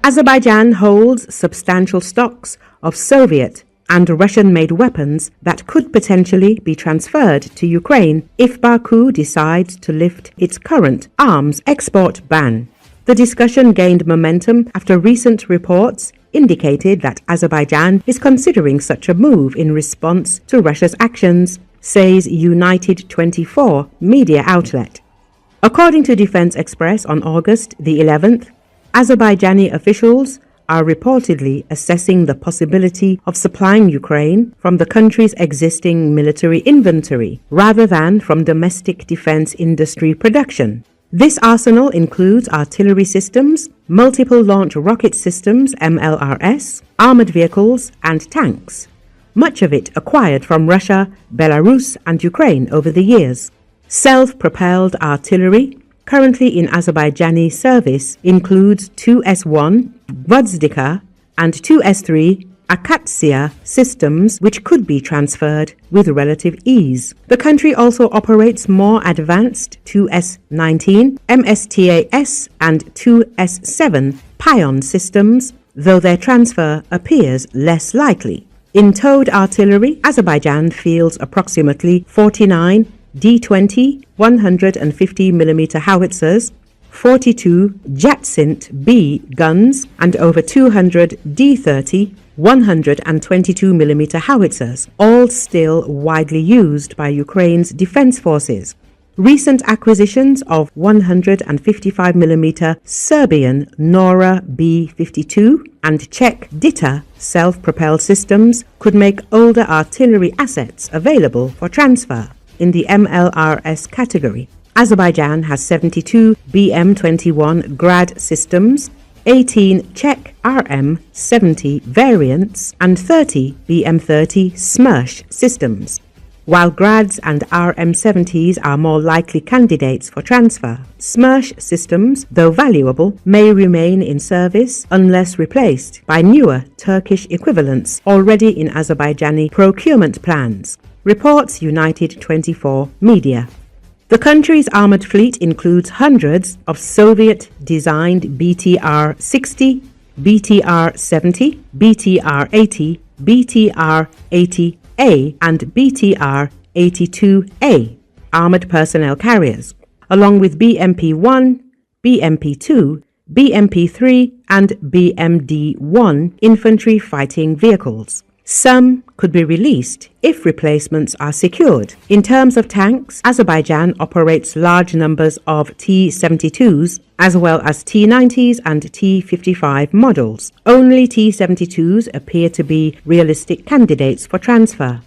Azerbaijan holds substantial stocks of Soviet and Russian-made weapons that could potentially be transferred to Ukraine if Baku decides to lift its current arms export ban. The discussion gained momentum after recent reports indicated that Azerbaijan is considering such a move in response to Russia's actions, says United 24 media outlet. According to Defense Express on August the 11th, Azerbaijani officials are reportedly assessing the possibility of supplying Ukraine from the country's existing military inventory rather than from domestic defense industry production. This arsenal includes artillery systems, multiple launch rocket systems MLRS, armored vehicles and tanks, much of it acquired from Russia, Belarus and Ukraine over the years. Self-propelled artillery currently in Azerbaijani service includes two S-1 Gvozdika and two S-3 Akatsia systems which could be transferred with relative ease. The country also operates more advanced 2S-19 MSTAS and 2S-7 Pion systems, though their transfer appears less likely. In towed artillery, Azerbaijan fields approximately 49 D-20 150mm howitzers, 42 Jatsint B guns, and over 200 D-30 122mm howitzers, all still widely used by Ukraine's defense forces. Recent acquisitions of 155mm Serbian Nora B-52 and Czech Dita self-propelled systems could make older artillery assets available for transfer. In the MLRS category, Azerbaijan has 72 BM-21 Grad systems, 18 Czech RM-70 variants, and 30 BM-30 Smersh systems. While Grads and RM-70s are more likely candidates for transfer, Smersh systems, though valuable, may remain in service unless replaced by newer Turkish equivalents already in Azerbaijani procurement plans, reports United 24 media. The country's armored fleet includes hundreds of Soviet-designed BTR-60, BTR-70, BTR-80, BTR-80A and BTR-82A armored personnel carriers, along with BMP-1, BMP-2, BMP-3 and BMD-1 infantry fighting vehicles. Some could be released if replacements are secured. In terms of tanks, Azerbaijan operates large numbers of T-72s as well as T-90s and T-55 models. Only T-72s appear to be realistic candidates for transfer.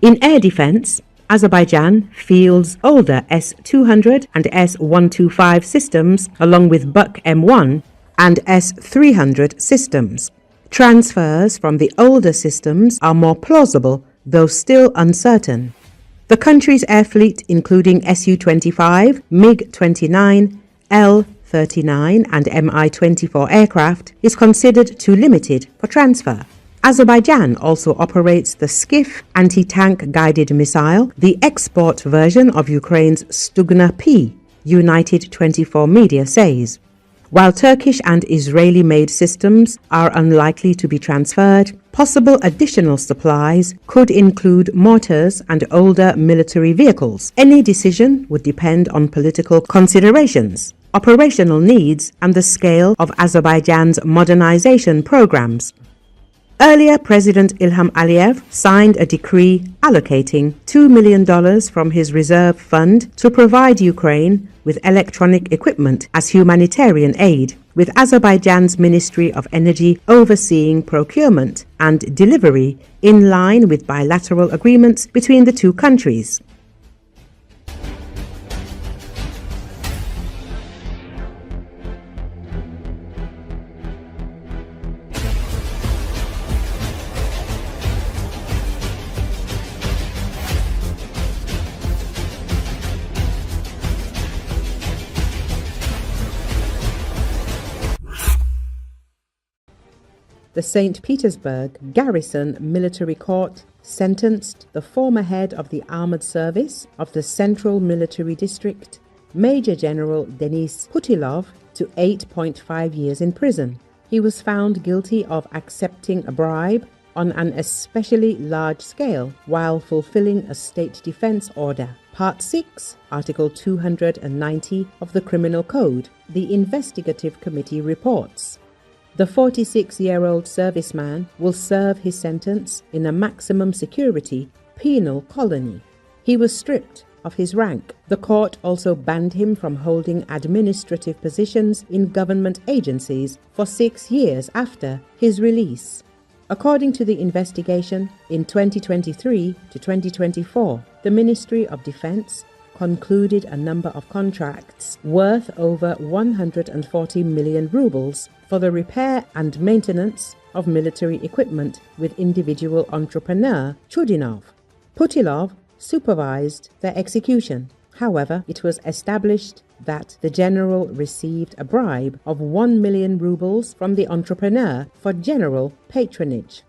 In air defense, Azerbaijan fields older S-200 and S-125 systems along with Buk M1 and S-300 systems. Transfers from the older systems are more plausible, though still uncertain. The country's air fleet, including Su-25, MiG-29, L-39 and Mi-24 aircraft, is considered too limited for transfer. Azerbaijan also operates the Skif anti-tank guided missile, the export version of Ukraine's Stugna P, United 24 media says. While Turkish and Israeli-made systems are unlikely to be transferred, possible additional supplies could include mortars and older military vehicles. Any decision would depend on political considerations, operational needs, and the scale of Azerbaijan's modernization programs. Earlier, President Ilham Aliyev signed a decree allocating $2 million from his reserve fund to provide Ukraine with electronic equipment as humanitarian aid, with Azerbaijan's Ministry of Energy overseeing procurement and delivery in line with bilateral agreements between the two countries. The St. Petersburg Garrison Military Court sentenced the former head of the armored service of the Central Military District, Major General Denis Putilov, to 8.5 years in prison. He was found guilty of accepting a bribe on an especially large scale while fulfilling a state defense order. Part 6, Article 290 of the Criminal Code, the Investigative Committee reports. The 46-year-old serviceman will serve his sentence in a maximum security penal colony. He was stripped of his rank. The court also banned him from holding administrative positions in government agencies for 6 years after his release. According to the investigation, in 2023 to 2024, the Ministry of Defense concluded a number of contracts worth over 140 million rubles for the repair and maintenance of military equipment with individual entrepreneur Chudinov. Putilov supervised their execution. However, it was established that the general received a bribe of 1 million rubles from the entrepreneur for general patronage.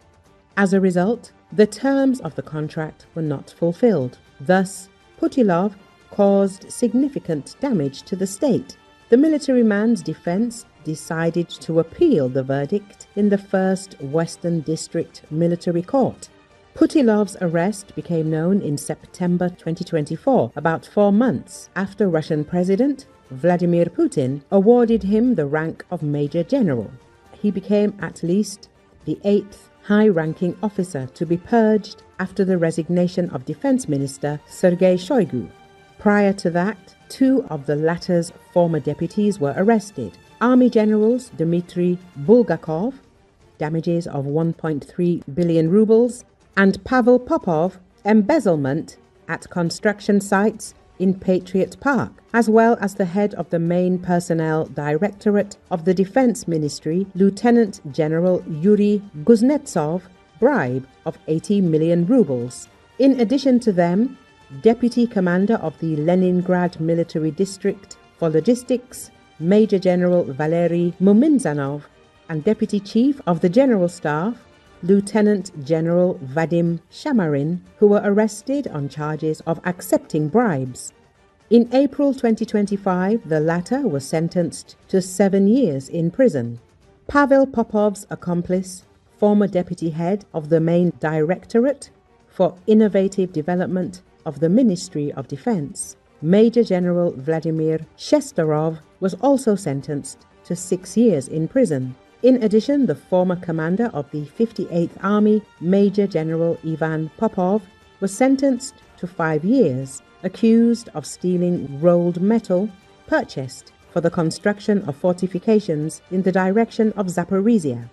As a result, the terms of the contract were not fulfilled. Thus, Putilov caused significant damage to the state. The military man's defense decided to appeal the verdict in the First Western District Military Court. Putilov's arrest became known in September 2024, about 4 months after Russian President Vladimir Putin awarded him the rank of Major General. He became at least the 8th high-ranking officer to be purged after the resignation of Defense Minister Sergei Shoigu. Prior to that, 2 of the latter's former deputies were arrested. Army Generals Dmitry Bulgakov, damages of 1.3 billion rubles, and Pavel Popov, embezzlement at construction sites in Patriot Park, as well as the head of the Main Personnel Directorate of the Defense Ministry, Lieutenant General Yuri Kuznetsov, bribe of 80 million rubles. In addition to them, Deputy Commander of the Leningrad Military District for Logistics, Major General Valery Muminzanov, and Deputy Chief of the General Staff, Lieutenant General Vadim Shamarin, who were arrested on charges of accepting bribes. In April 2025, the latter was sentenced to 7 years in prison. Pavel Popov's accomplice, former deputy head of the main Directorate for Innovative Development of the Ministry of Defense, Major General Vladimir Shesterov, was also sentenced to 6 years in prison. In addition, the former commander of the 58th Army, Major General Ivan Popov, was sentenced to 5 years, accused of stealing rolled metal purchased for the construction of fortifications in the direction of Zaporizhia.